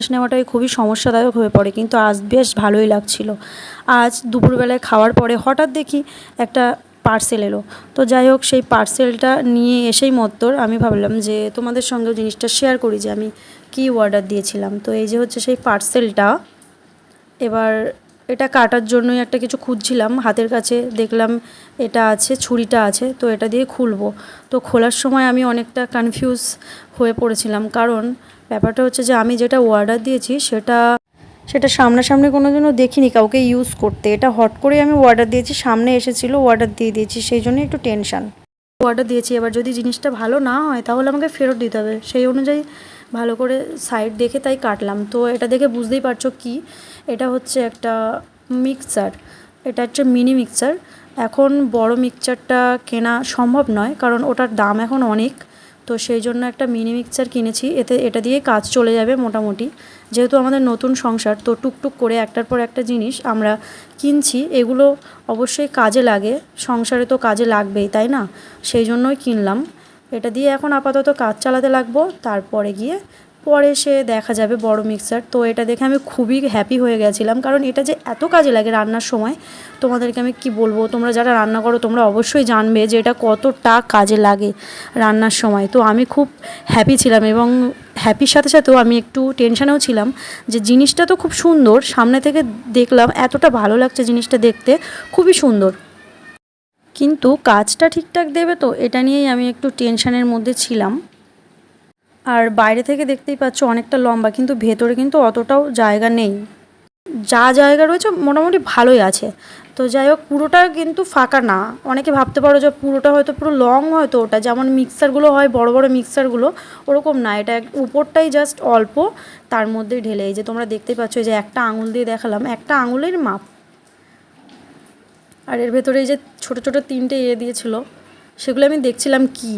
নেওয়াটাই খুবই সমস্যাদায়ক হয়ে পড়ে, কিন্তু আজ বেশ ভালোই লাগছিল। আজ দুপুরবেলায় খাওয়ার পরে হঠাৎ দেখি একটা পার্সেল এলো। তো যাই হোক, সেই পার্সেলটা নিয়ে এসেই মত্তর আমি ভাবলাম যে তোমাদের সঙ্গেও জিনিসটা শেয়ার করি যে আমি কী অর্ডার দিয়েছিলাম। তো এই যে হচ্ছে সেই পার্সেলটা। এবার এটা কাটার জন্যই একটা কিছু খুঁজছিলাম, হাতের কাছে দেখলাম এটা আছে, ছুরিটা আছে, তো এটা দিয়ে খুলবো। তো খোলার সময় আমি অনেকটা কনফিউজ হয়ে পড়েছিলাম, কারণ ব্যাপারটা হচ্ছে যে আমি যেটা অর্ডার দিয়েছি সেটা সামনাসামনি কোনো দিনও দেখিনি কাউকে ইউজ করতে। এটা হট করে আমি অর্ডার দিয়েছি, সামনে এসেছিলো, অর্ডার দিয়ে দিয়েছি, সেই জন্যই একটু টেনশান। অর্ডার দিয়েছি, এবার যদি জিনিসটা ভালো না হয় তাহলে আমাকে ফেরত দিতে হবে। সেই অনুযায়ী ভালো করে সাইড দেখে তাই কাটলাম। তো এটা দেখে বুঝতেই পারছো কি, এটা হচ্ছে একটা মিক্সার। এটা হচ্ছে মিনি মিক্সার। এখন বড় মিক্সারটা কেনা সম্ভব নয়, কারণ ওটার দাম এখন অনেক। তো সেই জন্য একটা মিনি মিক্সার কিনেছি, এটা দিয়ে কাজ চলে যাবে মোটামুটি। যেহেতু আমাদের নতুন সংসার, তো টুকটুক করে একটার পর একটা জিনিস আমরা কিনছি, এগুলো অবশ্যই কাজে লাগে, সংসারে তো কাজে লাগবেই, তাই না? সেই জন্যই কিনলাম। এটা দিয়ে এখন আপাতত কাজ চালাতে লাগবো, তারপরে গিয়ে পরে সে দেখা যাবে বড় মিক্সার। তো এটা দেখে আমি খুবই হ্যাপি হয়ে গেছিলাম, কারণ এটা যে এত কাজে লাগে রান্নার সময়, তোমাদেরকে আমি কি বলবো। তোমরা যারা রান্না করো তোমরা অবশ্যই জানবে যে এটা কতটা কাজে লাগে রান্নার সময়। তো আমি খুব হ্যাপি ছিলাম, এবং হ্যাপির সাথে সাথেও আমি একটু টেনশানেও ছিলাম যে জিনিসটা তো খুব সুন্দর, সামনে থেকে দেখলাম এতটা ভালো লাগছে জিনিসটা দেখতে, খুবই সুন্দর, কিন্তু কাজটা ঠিকঠাক দেবে তো, এটা নিয়েই আমি একটু টেনশানের মধ্যে ছিলাম। আর বাইরে থেকে দেখতেই পাচ্ছ অনেকটা লম্বা, কিন্তু ভেতরে কিন্তু অতটাও জায়গা নেই, যা জায়গা রয়েছে মোটামুটি ভালোই আছে। তো যাই হোক, পুরোটা কিন্তু ফাঁকা না। অনেকে ভাবতে পারো যে পুরোটা হয়তো পুরো লং, হয়তো ওটা যেমন মিক্সারগুলো হয় বড় বড় মিক্সারগুলো, ওরকম না। এটা উপরটাই জাস্ট অল্প, তার মধ্যেই ঢেলে। এই যে তোমরা দেখতেই পাচ্ছ, এই যে একটা আঙুল দিয়ে দেখালাম, একটা আঙুলের মাপ। আর এর ভেতরে এই যে ছোটো ছোটো তিনটে দিয়েছিল, সেগুলো আমি দেখছিলাম কি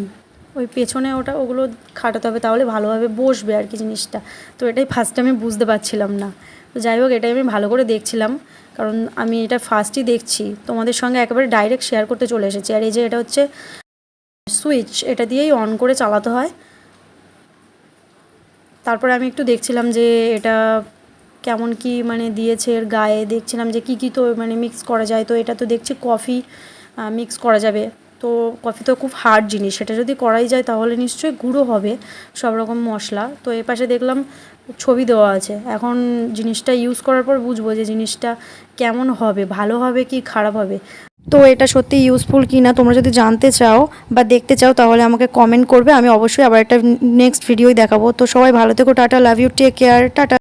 ওই পেছনে ওগুলো খাটাতে হবে, তাহলে ভালোভাবে বসবে আর কি জিনিসটা। তো এটাই ফার্স্টে আমি বুঝতে পারছিলাম না। তো যাই হোক, এটাই আমি ভালো করে দেখছিলাম, কারণ আমি এটা ফার্স্টই দেখছি, তোমাদের সঙ্গে একেবারে ডাইরেক্ট শেয়ার করতে চলে এসেছি। আর এই যে এটা হচ্ছে সুইচ, এটা দিয়েই অন করে চালাতে হয়। তারপরে আমি একটু দেখছিলাম যে এটা কেমন কি মানে দিয়েছে, এর গায়ে দেখছিলাম যে কী তো মানে মিক্স করা যায়। তো এটা তো দেখছি কফি মিক্স করা যাবে। তো কফি তো খুব হার্ড জিনিস, সেটা যদি করাই যায় তাহলে নিশ্চয়ই গুঁড়ো হবে সব রকম মশলা। তো এ পাশে দেখলাম ছবি দেওয়া আছে। এখন জিনিসটা ইউজ করার পর বুঝবো যে জিনিসটা কেমন হবে, ভালো হবে কি খারাপ হবে। তো এটা সত্যি ইউজফুল কি না তোমরা যদি জানতে চাও বা দেখতে চাও তাহলে আমাকে কমেন্ট করবে, আমি অবশ্যই আবার একটা নেক্সট ভিডিওই দেখাবো। তো সবাই ভালো থেকো, tata, love you, take care, tata.